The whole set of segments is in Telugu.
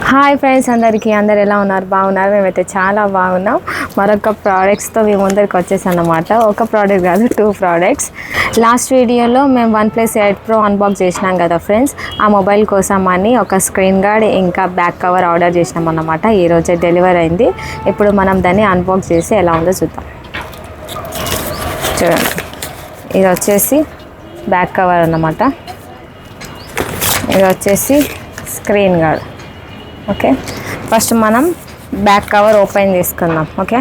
హాయ్ ఫ్రెండ్స్, అందరు ఎలా ఉన్నారు? బాగున్నారు? మేమైతే చాలా బాగున్నాం. మరొక ప్రోడక్ట్స్తో మేము ముందరికి వచ్చేసాం అన్నమాట. ఒక ప్రోడక్ట్ కాదు, 2 ప్రోడక్ట్స్. లాస్ట్ వీడియోలో మేము OnePlus 8 Pro అన్బాక్స్ చేసినాం కదా ఫ్రెండ్స్. ఆ మొబైల్ కోసం అని ఒక స్క్రీన్ గార్డ్ ఇంకా బ్యాక్ కవర్ ఆర్డర్ చేసినాం అన్నమాట. ఈరోజే డెలివరీ అయింది. ఇప్పుడు మనం దాన్ని అన్బాక్స్ చేసి ఎలా ఉందో చూద్దాం. చూడండి, ఇది వచ్చేసి బ్యాక్ కవర్ అన్నమాట. ఇది వచ్చేసి స్క్రీన్ గార్డ్. ఓకే, ఫస్ట్ మనం బ్యాక్ కవర్ ఓపెన్ చేసుకుందాం. ఓకే,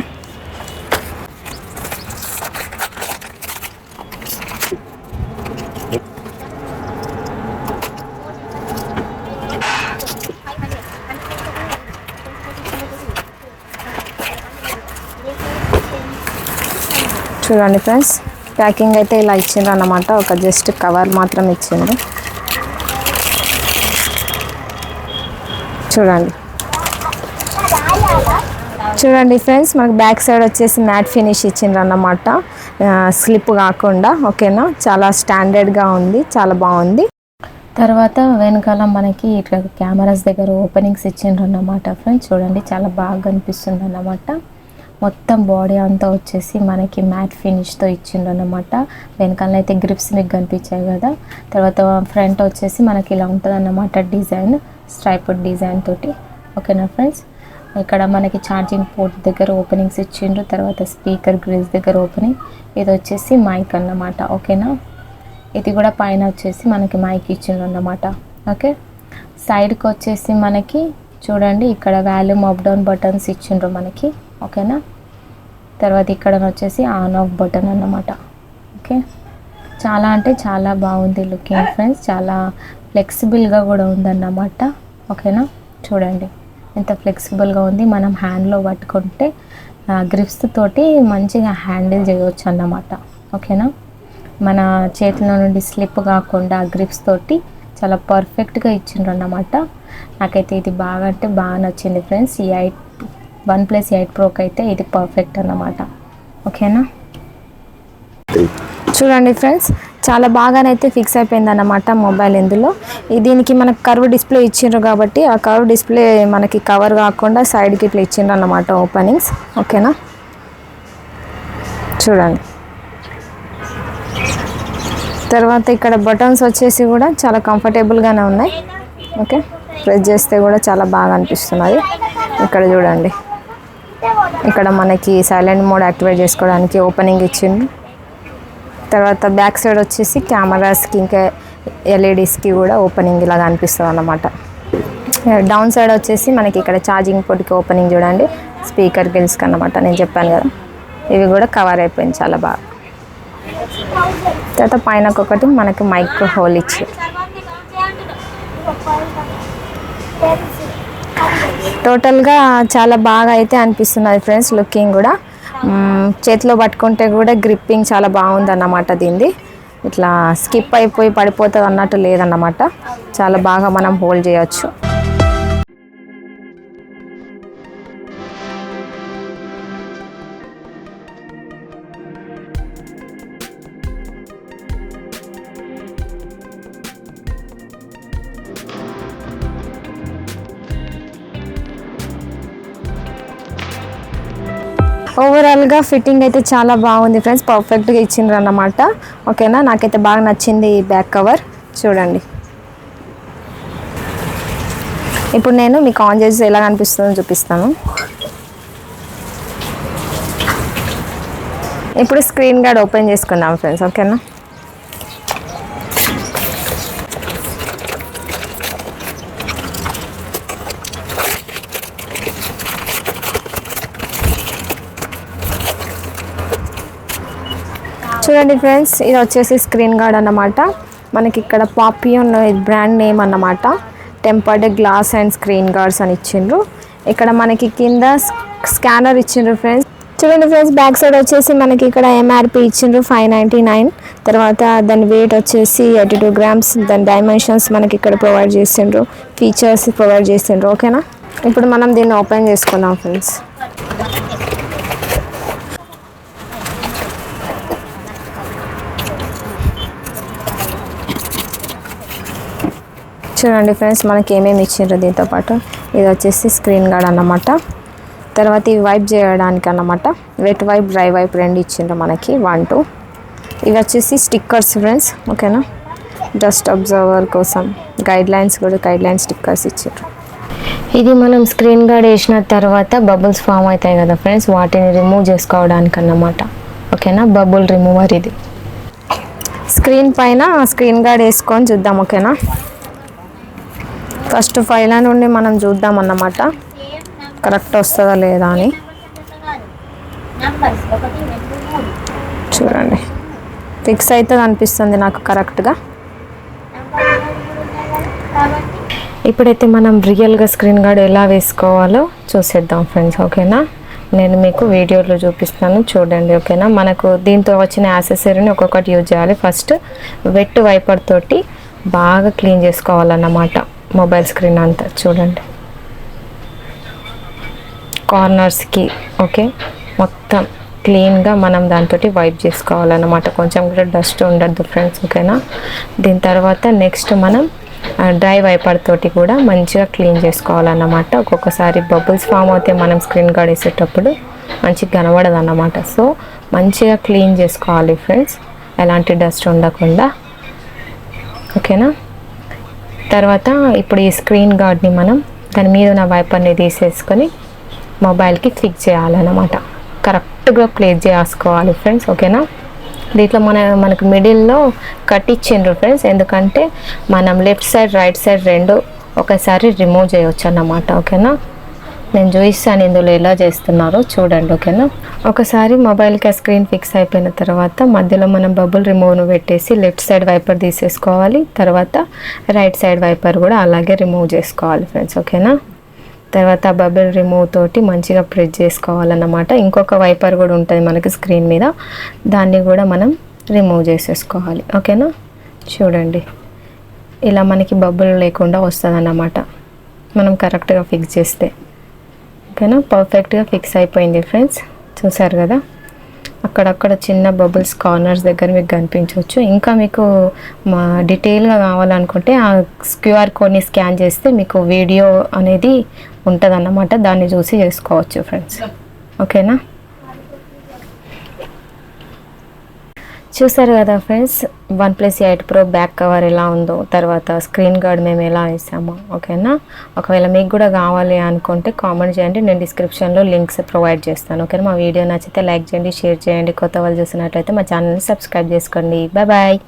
చూడండి ఫ్రెండ్స్, ప్యాకింగ్ అయితే ఇలా ఇచ్చిండ్రు అన్నమాట. ఒక జస్ట్ కవర్ మాత్రం ఇచ్చిండ్రు. చూడండి ఫ్రెండ్స్, మనకు బ్యాక్ సైడ్ వచ్చేసి మ్యాట్ ఫినిష్ ఇచ్చిండ్రు అన్నమాట, స్లిప్ కాకుండా. ఓకేనా, చాలా స్టాండర్డ్గా ఉంది, చాలా బాగుంది. తర్వాత వెనకాల మనకి ఇట్లా కెమెరాస్ దగ్గర ఓపెనింగ్స్ ఇచ్చిండ్రు అన్నమాట ఫ్రెండ్స్. చూడండి, చాలా బాగా కనిపిస్తుంది అన్నమాట. మొత్తం బాడీ అంతా వచ్చేసి మనకి మ్యాట్ ఫినిష్తో ఇచ్చిండ్రు అన్నమాట. వెనకాల అయితే గ్రిప్స్ మీకు కనిపించాయి కదా. తర్వాత ఫ్రంట్ వచ్చేసి మనకి ఇలా ఉంటుంది అన్నమాట, డిజైన్ స్ట్రైప్డ్ డిజైన్ తోటి. ఓకేనా ఫ్రెండ్స్, ఇక్కడ మనకి ఛార్జింగ్ పోర్ట్ దగ్గర ఓపెనింగ్స్ ఇచ్చిండ్రు. తర్వాత స్పీకర్ గ్రిల్స్ దగ్గర ఓపెనింగ్. ఇది వచ్చేసి మైక్ అన్నమాట. ఓకేనా, ఇది కూడా పైన వచ్చేసి మనకి మైక్ ఇచ్చిండ్రు అన్నమాట. ఓకే, సైడ్కి వచ్చేసి మనకి చూడండి, ఇక్కడ వాల్యూమ్ అప్ డౌన్ బటన్స్ ఇచ్చిండ్రు మనకి. ఓకేనా, తర్వాత ఇక్కడ వచ్చేసి ఆన్ ఆఫ్ బటన్ అన్నమాట. ఓకే, చాలా అంటే చాలా బాగుంది లుకింగ్ ఫ్రెండ్స్. చాలా ఫ్లెక్సిబుల్గా కూడా ఉందన్నమాట. ఓకేనా, చూడండి ఎంత ఫ్లెక్సిబుల్గా ఉంది. మనం హ్యాండ్లో పట్టుకుంటే గ్రిప్స్ తోటి మంచిగా హ్యాండిల్ చేయవచ్చు అన్నమాట. ఓకేనా, మన చేతిలో నుండి స్లిప్ కాకుండా గ్రిప్స్ తోటి చాలా పర్ఫెక్ట్గా ఇచ్చిండ్రు అన్నమాట. నాకైతే ఇది బాగా అంటే బాగా నచ్చింది ఫ్రెండ్స్. ఈ OnePlus 8 Proకి అయితే ఇది పర్ఫెక్ట్ అన్నమాట. ఓకేనా, చూడండి ఫ్రెండ్స్, చాలా బాగానైతే ఫిక్స్ అయిపోయింది అన్నమాట మొబైల్. ఇందులో దీనికి మనకు కర్వ్ డిస్ప్లే ఇచ్చిండ్రు కాబట్టి ఆ కర్వ్ డిస్ప్లే మనకి కవర్ కాకుండా సైడ్కి ఇట్లా ఇచ్చిండ్రు అన్నమాట ఓపెనింగ్స్. ఓకేనా, చూడండి. తర్వాత ఇక్కడ బటన్స్ వచ్చేసి కూడా చాలా కంఫర్టబుల్గానే ఉన్నాయి. ఓకే, ప్రెస్ చేస్తే కూడా చాలా బాగా అనిపిస్తున్నది. ఇక్కడ చూడండి, ఇక్కడ మనకి సైలెంట్ మోడ్ యాక్టివేట్ చేసుకోవడానికి ఓపెనింగ్ ఇచ్చిండు. తర్వాత బ్యాక్ సైడ్ వచ్చేసి కెమెరాస్కి ఇంకా ఎల్ఈడీస్కి కూడా ఓపెనింగ్ ఇలాగా అనిపిస్తుంది అన్నమాట. డౌన్ సైడ్ వచ్చేసి మనకి ఇక్కడ ఛార్జింగ్ పోర్ట్కి ఓపెనింగ్ చూడండి, స్పీకర్ గిల్స్కి అన్నమాట. నేను చెప్పాను కదా, ఇవి కూడా కవర్ అయిపోయింది చాలా బాగా. తర్వాత పైన ఒకటి మనకి మైక్ హోల్ ఇచ్చి టోటల్గా చాలా బాగా అయితే అనిపిస్తున్నది ఫ్రెండ్స్. లుకింగ్ కూడా చేతిలో పట్టుకుంటే కూడా గ్రిప్పింగ్ చాలా బాగుంది అన్నమాట. దీనిది ఇట్లా స్కిప్ అయిపోయి పడిపోతుంది అన్నట్టు లేదన్నమాట. చాలా బాగా మనం హోల్డ్ చేయొచ్చు. ఓవరాల్గా ఫిట్టింగ్ అయితే చాలా బాగుంది ఫ్రెండ్స్, పర్ఫెక్ట్గా ఇచ్చిండ్రు అన్నమాట. ఓకేనా, నాకైతే బాగా నచ్చింది ఈ బ్యాక్ కవర్. చూడండి, ఇప్పుడు నేను మీకు ఆన్ చేసి ఎలా కనిపిస్తుందో చూపిస్తాను. ఇప్పుడు స్క్రీన్ గార్డ్ ఓపెన్ చేసుకుందాం ఫ్రెండ్స్. ఓకేనా, చూడండి ఫ్రెండ్స్, ఇది వచ్చేసి స్క్రీన్ గార్డ్ అన్నమాట. మనకి ఇక్కడ పాపియోన్ బ్రాండ్ నేమ్ అన్నమాట. Tempered glass and screen guards అని ఇచ్చిండ్రు. ఇక్కడ మనకి కింద స్కానర్ ఇచ్చిండ్రు ఫ్రెండ్స్. చూడండి ఫ్రెండ్స్, బ్యాక్ సైడ్ వచ్చేసి మనకి ఇక్కడ MRP ఇచ్చిండ్రు 599. తర్వాత దాని వెయిట్ వచ్చేసి 82 grams. దాని డైమెన్షన్స్ మనకి ఇక్కడ ప్రొవైడ్ చేసిండ్రు, ఫీచర్స్ ప్రొవైడ్ చేసిండ్రు. ఓకేనా, ఇప్పుడు మనం దీన్ని ఓపెన్ చేసుకుందాం ఫ్రెండ్స్. చూడండి ఫ్రెండ్స్, మనకి ఏమేమి ఇచ్చిండ్రు దీంతో పాటు. ఇది వచ్చేసి స్క్రీన్ గార్డ్ అన్నమాట. తర్వాత ఇవి వైప్ చేయడానికి అన్నమాట. వెట్ వైప్, డ్రై వైప్ రెండు ఇచ్చిండ్రు మనకి 1, 2. ఇవి వచ్చేసి స్టిక్కర్స్ ఫ్రెండ్స్, ఓకేనా. డస్ట్ అబ్జర్వర్ కోసం గైడ్ లైన్స్ స్టిక్కర్స్ ఇచ్చారు. ఇది మనం స్క్రీన్ గార్డ్ వేసిన తర్వాత బబుల్స్ ఫామ్ అవుతాయి కదా ఫ్రెండ్స్, వాటిని రిమూవ్ చేసుకోవడానికి అన్నమాట, ఓకేనా. బబుల్ రిమూవర్ ఇది. స్క్రీన్ పైన స్క్రీన్ గార్డ్ వేసుకొని చూద్దాం, ఓకేనా. ఫస్ట్ ఫైల్ నుండి మనం చూద్దాం అన్నమాట, కరెక్ట్ వస్తుందా లేదా అని. చూడండి, ఫిక్స్ అవుతుంది అనిపిస్తుంది నాకు కరెక్ట్గా. ఇప్పుడైతే మనం రియల్గా స్క్రీన్ గార్డ్ ఎలా వేసుకోవాలో చూసేద్దాం ఫ్రెండ్స్, ఓకేనా. నేను మీకు వీడియోలో చూపిస్తాను చూడండి, ఓకేనా. మనకు దీంతో వచ్చిన యాక్సెసరీని ఒక్కొక్కటి యూజ్ చేయాలి. ఫస్ట్ వెట్ వైపర్ తోటి బాగా క్లీన్ చేసుకోవాలన్నమాట మొబైల్ స్క్రీన్ అంతా. చూడండి, కార్నర్స్కి, ఓకే, మొత్తం క్లీన్గా మనం దాంతో వైప్ చేసుకోవాలన్నమాట. కొంచెం కూడా డస్ట్ ఉండద్దు ఫ్రెండ్స్, ఓకేనా. దీని తర్వాత నెక్స్ట్ మనం డ్రై వైపర్ తోటి కూడా మంచిగా క్లీన్ చేసుకోవాలన్నమాట. ఒక్కొక్కసారి బబుల్స్ ఫామ్ అవుతే మనం స్క్రీన్ గార్డ్ వేసేటప్పుడు మంచిగా కనబడదు అన్నమాట. సో మంచిగా క్లీన్ చేసుకోవాలి ఫ్రెండ్స్, ఎలాంటి డస్ట్ ఉండకుండా, ఓకేనా. తర్వాత ఇప్పుడు ఈ స్క్రీన్ గార్డ్ని మనం దాని మీద ఉన్న వైపర్ని తీసేసుకొని మొబైల్కి ఫిక్స్ చేయాలన్నమాట. కరెక్ట్గా ప్లేస్ చేసుకోవాలి ఫ్రెండ్స్, ఓకేనా. దీంట్లో మనకు మిడిల్లో కట్ ఇచ్చిండ్రు ఫ్రెండ్స్, ఎందుకంటే మనం లెఫ్ట్ సైడ్ రైట్ సైడ్ రెండు ఒకసారి రిమూవ్ చేయవచ్చు అన్నమాట, ఓకేనా. నేను చూపిస్తాను ఇందులో ఎలా చేస్తున్నారో చూడండి, ఓకేనా. ఒకసారి మొబైల్కి ఆ స్క్రీన్ ఫిక్స్ అయిపోయిన తర్వాత మధ్యలో మనం బబుల్ రిమూవ్ను పెట్టేసి లెఫ్ట్ సైడ్ వైపర్ తీసేసుకోవాలి. తర్వాత రైట్ సైడ్ వైపర్ కూడా అలాగే రిమూవ్ చేసుకోవాలి ఫ్రెండ్స్, ఓకేనా. తర్వాత బబుల్ రిమూవ్ తోటి మంచిగా ప్రెస్ చేసుకోవాలన్నమాట. ఇంకొక వైపర్ కూడా ఉంటుంది మనకి స్క్రీన్ మీద, దాన్ని కూడా మనం రిమూవ్ చేసేసుకోవాలి, ఓకేనా. చూడండి, ఇలా మనకి బబుల్ లేకుండా వస్తుంది అన్నమాట మనం కరెక్ట్గా ఫిక్స్ చేస్తే, ఓకేనా. పర్ఫెక్ట్గా ఫిక్స్ అయిపోయింది ఫ్రెండ్స్, చూసారు కదా. అక్కడక్కడ చిన్న బబుల్స్ కార్నర్స్ దగ్గర మీకు కనిపించవచ్చు. ఇంకా మీకు డీటెయిల్గా కావాలనుకుంటే ఆ క్యూఆర్ కోడ్ని స్కాన్ చేస్తే మీకు వీడియో అనేది ఉంటుంది అన్నమాట, దాన్ని చూసి చేసుకోవచ్చు ఫ్రెండ్స్, ఓకేనా. చూసారు కదా friends, OnePlus 8 Pro back cover ఎలా ఉందో, తర్వాత స్క్రీన్ గార్డ్ మేము ఎలా వేసామో, ఓకేనా. ఒకవేళ మీకు కూడా కావాలి అనుకుంటే కామెంట్ చేయండి, నేను డిస్క్రిప్షన్లో లింక్స్ ప్రొవైడ్ చేస్తాను, ఓకేనా. మా వీడియో నచ్చితే లైక్ చేయండి, షేర్ చేయండి. కొత్త వాళ్ళు చూసినట్లయితే మా ఛానల్ని సబ్స్క్రైబ్ చేసుకోండి. Bye bye.